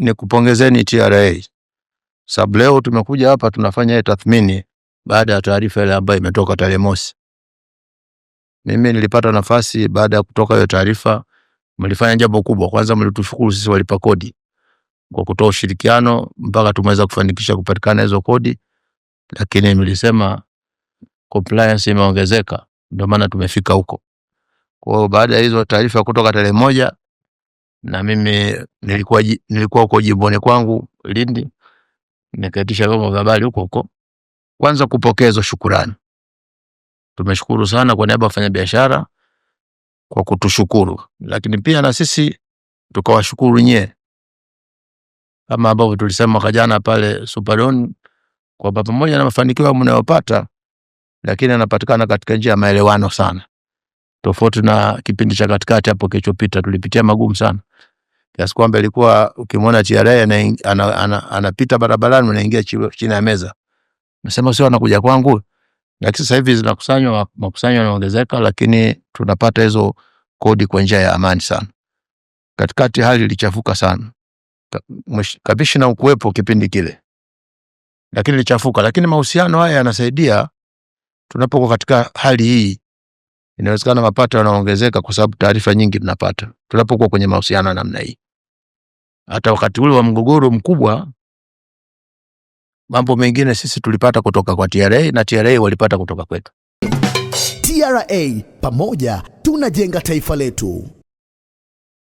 ni kupongezeni TRA. Sababu leo tumekuja hapa tunafanya tathmini baada ya taarifa ile ambayo imetoka tarehe mosi. Mimi nilipata nafasi baada ya kutoka hiyo taarifa, mlifanya jambo kubwa. Kwanza mlitushukuru sisi walipa kodi kwa kutoa ushirikiano mpaka tumeweza kufanikisha kupatikana hizo kodi, lakini mlisema compliance imeongezeka, ndio maana tumefika huko. Kwa hiyo baada ya hizo taarifa kutoka tarehe moja, na mimi nilikuwa huko jimboni kwangu Lindi, nikaitisha vyombo vya habari huko kwanza kupokea hizo shukrani. Tumeshukuru sana kwa niaba ya wafanyabiashara kwa kutushukuru, lakini pia na sisi tukawashukuru nyie, kama ambavyo tulisema mwaka jana pale Superdon, kwa pamoja na mafanikio mnayopata, lakini yanapatikana katika njia ya maelewano sana, tofauti na kipindi cha katikati hapo kilichopita. Tulipitia magumu sana kiasi kwamba ilikuwa ukimwona TRA anapita barabarani unaingia chini ya meza, nasema sio anakuja kwangu. Lakini sasa hivi zinakusanywa, makusanyo yanaongezeka, lakini tunapata hizo kodi kwa njia ya amani sana. Katikati hali ilichafuka sana, kamishna ukuwepo kipindi kile, lakini ilichafuka. Lakini mahusiano haya yanasaidia tunapokuwa katika hali hii. Inawezekana mapato yanaongezeka kwa sababu taarifa nyingi tunapata tunapokuwa kwenye mahusiano namna hii. Hata wakati ule wa mgogoro mkubwa, mambo mengine sisi tulipata kutoka kwa TRA na TRA walipata kutoka kwetu. TRA, pamoja tunajenga taifa letu.